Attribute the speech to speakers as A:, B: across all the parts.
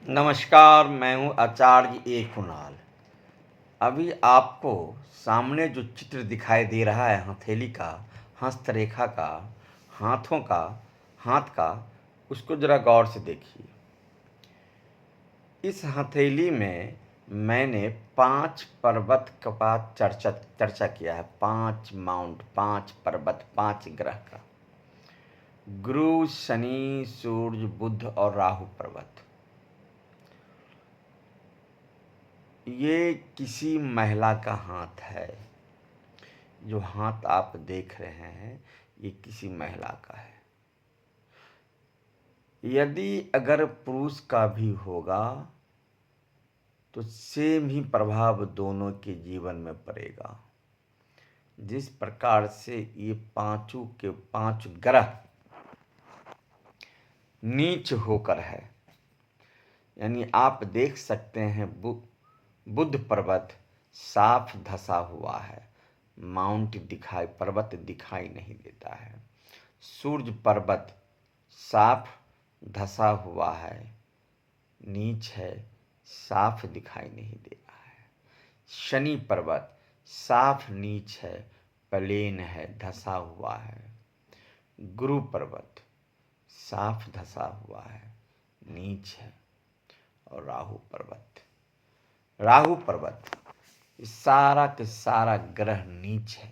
A: नमस्कार, मैं हूँ आचार्य ए कुणाल। अभी आपको सामने जो चित्र दिखाई दे रहा है हथेली का, हस्तरेखा का, हाथों का, हाथ का, उसको ज़रा गौर से देखिए। इस हथेली में मैंने 5 पर्वत का चर्चा किया है। 5 माउंट, 5 पर्वत, 5 ग्रह का। गुरु, शनि, सूर्य, बुध और राहु पर्वत। ये किसी महिला का हाथ है। जो हाथ आप देख रहे हैं ये किसी महिला का है। यदि अगर पुरुष का भी होगा तो सेम ही प्रभाव दोनों के जीवन में पड़ेगा। जिस प्रकार से ये पांचों के 5 ग्रह नीच होकर है, यानी आप देख सकते हैं बुध पर्वत साफ धसा हुआ है, पर्वत दिखाई नहीं देता है। सूर्य पर्वत साफ धसा हुआ है, नीच है, साफ दिखाई नहीं दे रहा है। शनि पर्वत साफ नीच है, प्लेन है, धसा हुआ है। गुरु पर्वत साफ धसा हुआ है, नीच है। और राहु पर्वत सारा के सारा ग्रह नीच है।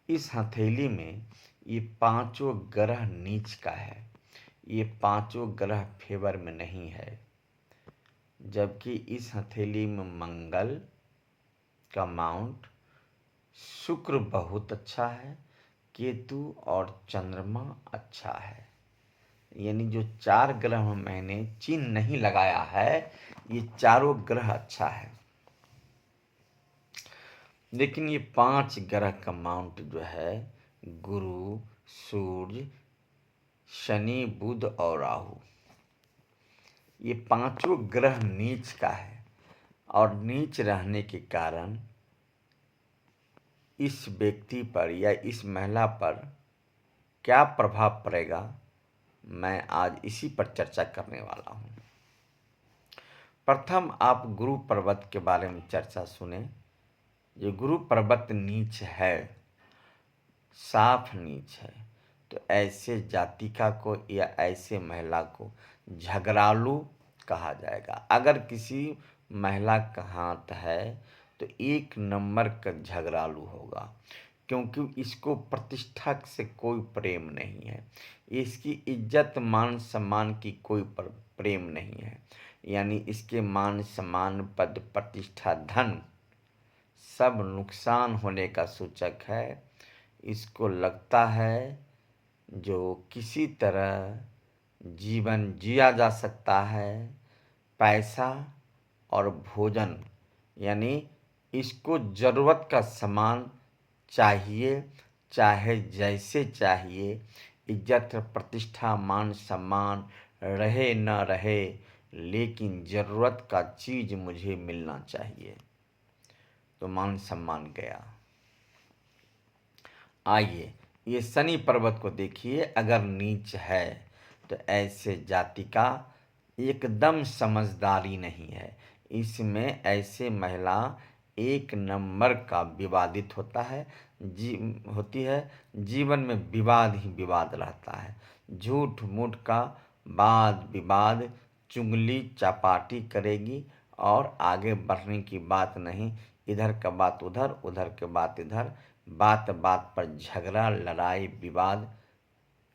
A: इस हथेली में ये 5 ग्रह नीच का है। ये 5 ग्रह फेवर में नहीं है। जबकि इस हथेली में मंगल का माउंट, शुक्र बहुत अच्छा है, केतु और चंद्रमा अच्छा है। यानी जो 4 ग्रह मैंने चिन्ह नहीं लगाया है, ये चारों ग्रह अच्छा है। लेकिन ये 5 ग्रह का माउंट जो है, गुरु, सूर्य, शनि, बुध और राहु, ये 5 ग्रह नीच का है। और नीच रहने के कारण इस व्यक्ति पर या इस महिला पर क्या प्रभाव पड़ेगा, मैं आज इसी पर चर्चा करने वाला हूँ। प्रथम आप गुरु पर्वत के बारे में चर्चा सुने। ये गुरु पर्वत नीच है, साफ नीच है, तो ऐसे जातिका को या ऐसे महिला को झगड़ालू कहा जाएगा। अगर किसी महिला का हाथ है तो 1 नंबर का झगड़ालू होगा, क्योंकि इसको प्रतिष्ठा से कोई प्रेम नहीं है। इसकी इज्जत मान सम्मान की कोई प्रेम नहीं है। यानी इसके मान सम्मान, पद प्रतिष्ठा, धन सब नुकसान होने का सूचक है। इसको लगता है जो किसी तरह जीवन जिया जा सकता है, पैसा और भोजन, यानी इसको ज़रूरत का सामान चाहिए, चाहे जैसे चाहिए। इज्जत, प्रतिष्ठा, मान सम्मान रहे न रहे, लेकिन ज़रूरत का चीज़ मुझे मिलना चाहिए। तो मान सम्मान गया। आइए ये शनि पर्वत को देखिए। अगर नीच है तो ऐसे जाति का एकदम समझदारी नहीं है। इसमें ऐसे महिला 1 नंबर का विवादित होती है। जीवन में विवाद ही विवाद रहता है। झूठ मूठ का वाद विवाद, चुगली चापाटी करेगी और आगे बढ़ने की बात नहीं। इधर का बात उधर, उधर के बात इधर, बात बात पर झगड़ा, लड़ाई विवाद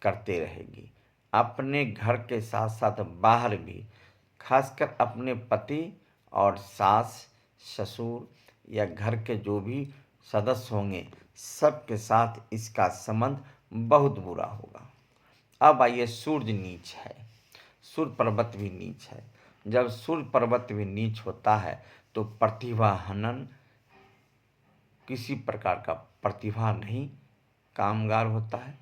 A: करते रहेगी। अपने घर के साथ साथ बाहर भी, खासकर अपने पति और सास ससुर या घर के जो भी सदस्य होंगे, सबके साथ इसका संबंध बहुत बुरा होगा। अब आइए, सूर्य नीच है, सूर्य पर्वत भी नीच है। जब सूर्य पर्वत भी नीच होता है तो प्रतिभा हनन, किसी प्रकार का प्रतिभा नहीं कामगार होता है।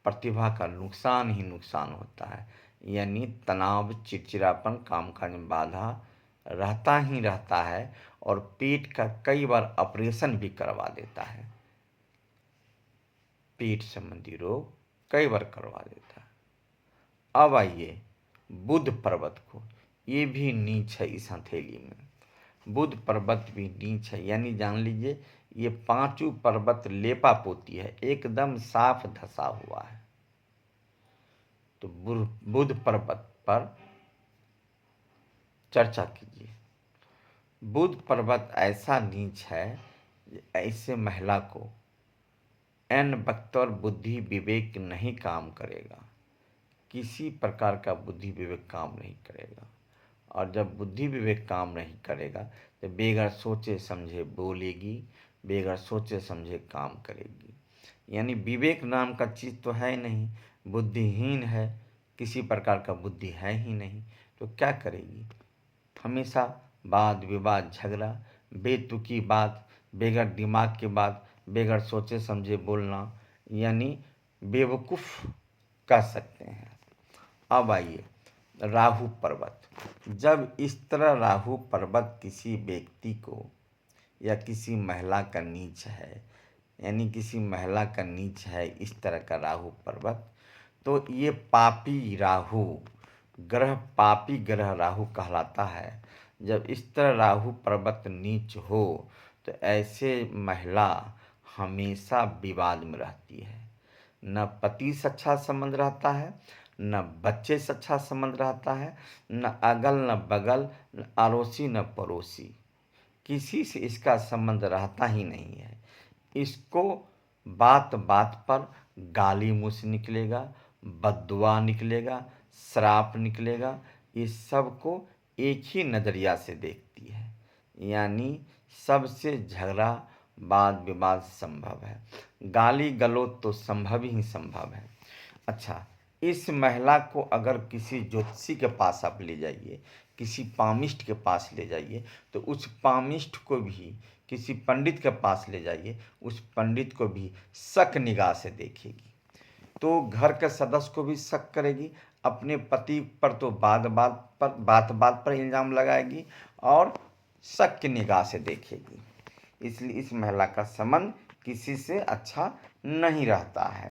A: प्रतिभा का नुकसान ही नुकसान होता है। यानी तनाव, चिड़चिड़ापन, कामकाज में बाधा रहता ही रहता है और पेट का कई बार ऑपरेशन भी करवा देता है। पेट संबंधी रोग कई बार करवा देता है। अब आइए, बुध पर्वत को, ये भी नीच है इस हथेली में। बुध पर्वत भी नीच है, यानी जान लीजिए ये पांचों पर्वत लेपा पोती है, एकदम साफ धसा हुआ है। तो बुध पर्वत पर चर्चा कीजिए। बुध पर्वत ऐसा नीच है, ऐसे महिला को एन वक्त और बुद्धि विवेक नहीं काम करेगा, किसी प्रकार का बुद्धि विवेक काम नहीं करेगा। और जब बुद्धि विवेक काम नहीं करेगा तो बेगर सोचे समझे बोलेगी, बेगर सोचे समझे काम करेगी। यानी विवेक नाम का चीज़ तो है नहीं, बुद्धिहीन है, किसी प्रकार का बुद्धि है ही नहीं, तो क्या करेगी? हमेशा वाद विवाद झगड़ा, बेतुकी बात, बेगर दिमाग की बात, बेगर सोचे समझे बोलना, यानी बेवकूफ़ कह सकते हैं। अब आइए राहु पर्वत। जब इस तरह राहु पर्वत किसी व्यक्ति को या किसी महिला का नीच है, यानी किसी महिला का नीच है इस तरह का राहु पर्वत, तो ये पापी राहु ग्रह, पापी ग्रह राहु कहलाता है। जब इस तरह राहु पर्वत नीच हो तो ऐसे महिला हमेशा विवाद में रहती है। न पति से अच्छा संबंध रहता है, न बच्चे से अच्छा संबंध रहता है, न अगल न बगल, न अड़ोसी न पड़ोसी, किसी से इसका संबंध रहता ही नहीं है। इसको बात बात पर गाली मुँह से निकलेगा, बद्दुआ निकलेगा, श्राप निकलेगा, इस सब को एक ही नज़रिया से देखती है। यानी सबसे झगड़ा वाद विवाद संभव है, गाली गलौज तो संभव ही संभव है। अच्छा, इस महिला को अगर किसी ज्योतिषी के पास आप ले जाइए, किसी पामिष्ट के पास ले जाइए, तो उस पामिष्ट को भी किसी पंडित के पास ले जाइए, उस पंडित को भी शक निगाह से देखेगी। तो घर के सदस्य को भी शक करेगी, अपने पति पर तो बात बात पर इल्ज़ाम लगाएगी और शक की निगाह से देखेगी। इसलिए इस महिला का संबंध किसी से अच्छा नहीं रहता है।